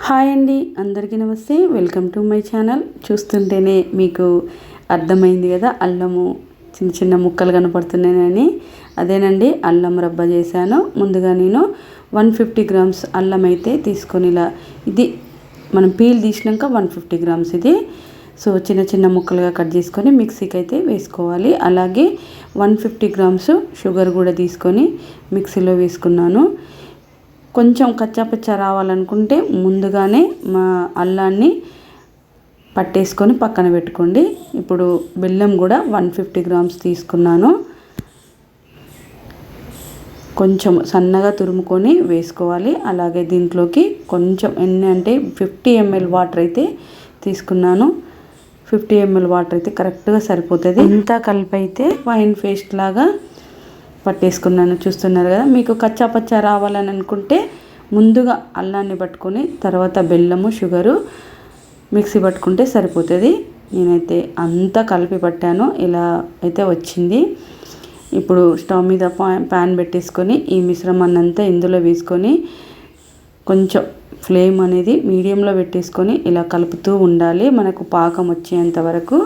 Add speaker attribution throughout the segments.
Speaker 1: Hi అండి, అందరికీ నమస్తే. Welcome to my channel. చూస్తుంటేనే మీకు అర్థమైంది కదా, అల్లము చిన్న చిన్న ముక్కలు కనపడుతున్నాయని. అదేనండి, అల్లం రబ్బ చేశాను. ముందుగా నేను 150 గ్రామ్స్ అల్లం అయితే తీసుకొని, ఇలా ఇది మనం పీల్ తీసినాక 150 గ్రామ్స్ ఇది. సో చిన్న చిన్న ముక్కలుగా కట్ చేసుకొని మిక్సీకి అయితే వేసుకోవాలి. అలాగే 150 గ్రామ్స్ షుగర్ కూడా తీసుకొని మిక్సీలో వేసుకున్నాను. కొంచెం కచ్చాపచ్చా రావాలనుకుంటే ముందుగానే మా అల్లాన్ని పట్టేసుకొని పక్కన పెట్టుకోండి. ఇప్పుడు బెల్లం కూడా 150 గ్రామ్స్ తీసుకున్నాను. కొంచెం సన్నగా తురుముకొని వేసుకోవాలి. అలాగే దీంట్లోకి కొంచెం ఎన్ని అంటే 50 ml వాటర్ అయితే తీసుకున్నాను. 50 ml వాటర్ అయితే కరెక్ట్గా సరిపోతుంది. ఇంత కలిపి అయితే వైన్ పేస్ట్ లాగా పట్టేసుకున్నాను. చూస్తున్నారు కదా, మీకు కచ్చాపచ్చా రావాలని అనుకుంటే ముందుగా అల్లాన్ని పట్టుకొని తర్వాత బెల్లము షుగరు మిక్సీ పట్టుకుంటే సరిపోతుంది. నేనైతే అంతా కలిపి పట్టాను. ఇలా అయితే వచ్చింది. ఇప్పుడు స్టవ్ మీద ప్యాన్ పెట్టేసుకొని ఈ మిశ్రమాన్ని అంతా ఇందులో వేసుకొని కొంచెం ఫ్లేమ్ అనేది మీడియంలో పెట్టేసుకొని ఇలా కలుపుతూ ఉండాలి, మనకు పాకం వచ్చేంత వరకు.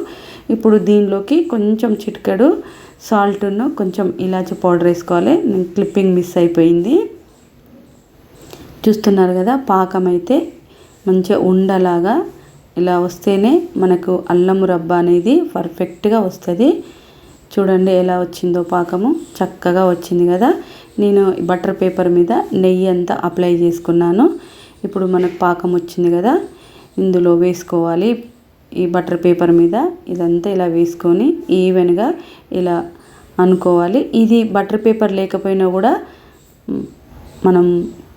Speaker 1: ఇప్పుడు దీనిలోకి కొంచెం చిటికెడు సాల్ట్ను కొంచెం ఇలాచి పౌడర్ వేసుకోవాలి. క్లిప్పింగ్ మిస్ అయిపోయింది. చూస్తున్నారు కదా, పాకం అయితే మంచిగా ఉండలాగా ఇలా వస్తేనే మనకు అల్లం రబ్బ అనేది పర్ఫెక్ట్గా వస్తుంది. చూడండి ఎలా వచ్చిందో పాకము, చక్కగా వచ్చింది కదా. నేను బటర్ పేపర్ మీద నెయ్యి అంతా అప్లై చేసుకున్నాను. ఇప్పుడు మనకు పాకం వచ్చింది కదా, ఇందులో వేసుకోవాలి. ఈ బటర్ పేపర్ మీద ఇదంతా ఇలా వేసుకొని ఈవెన్గా ఇలా అనుకోవాలి. ఇది బటర్ పేపర్ లేకపోయినా కూడా మనం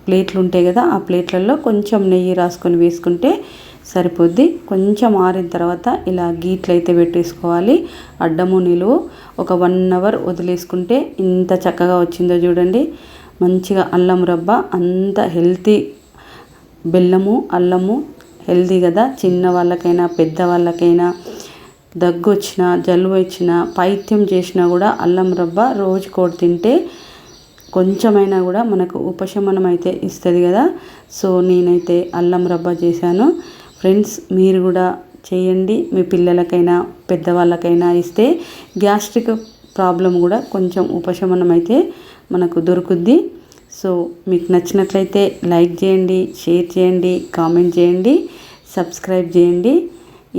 Speaker 1: ప్లేట్లు ఉంటాయి కదా, ఆ ప్లేట్లలో కొంచెం నెయ్యి రాసుకొని వేసుకుంటే సరిపోద్ది. కొంచెం ఆరిన తర్వాత ఇలా గీట్లు అయితే పెట్టేసుకోవాలి. అడ్డము నిలువు ఒక 1 అవర్ వదిలేసుకుంటే ఇంత చక్కగా వచ్చిందో చూడండి. మంచిగా అల్లం రబ్బ అంత హెల్తీ. బెల్లము అల్లము హెల్తీ కదా, చిన్న వాళ్ళకైనా పెద్ద వాళ్ళకైనా దగ్గు వచ్చినా జలుబు వచ్చినా పైత్యం చేసినా కూడా అల్లం రబ్బ రోజుకోటి తింటే కొంచెమైనా కూడా మనకు ఉపశమనం అయితే ఇస్తుంది కదా. సో నేనైతే అల్లం రబ్బ చేశాను. ఫ్రెండ్స్, మీరు కూడా చేయండి. మీ పిల్లలకైనా పెద్దవాళ్ళకైనా ఇస్తే గ్యాస్ట్రిక్ ప్రాబ్లం కూడా కొంచెం ఉపశమనం అయితే మనకు దొరుకుద్ది. సో మీకు నచ్చినట్లయితే లైక్ చేయండి, షేర్ చేయండి, కామెంట్ చేయండి, సబ్స్క్రైబ్ చేయండి.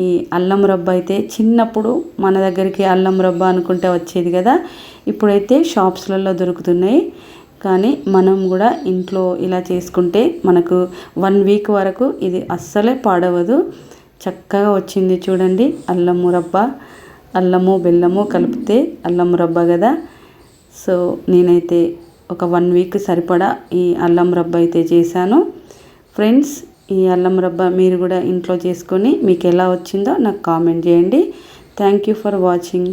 Speaker 1: ఈ అల్లం రబ్బ అయితే చిన్నప్పుడు మన దగ్గరికి అల్లం రబ్బ అనుకుంటే వచ్చేది కదా, ఇప్పుడైతే షాప్స్లలో దొరుకుతున్నాయి. కానీ మనం కూడా ఇంట్లో ఇలా చేసుకుంటే మనకు 1 వీక్ వరకు ఇది అస్సలే పాడవదు. చక్కగా వచ్చింది చూడండి అల్లము రబ్బ. అల్లము బెల్లము కలిపితే అల్లం రబ్బ కదా. సో నేనైతే ఒక 1 వీక్ సరిపడా ఈ అల్లం రబ్బ అయితే చేశాను. ఫ్రెండ్స్, ఈ అల్లం రబ్బ మీరు కూడా ఇంట్లో చేసుకొని మీకు ఎలా వచ్చిందో నాకు కామెంట్ చేయండి. Thank you for watching.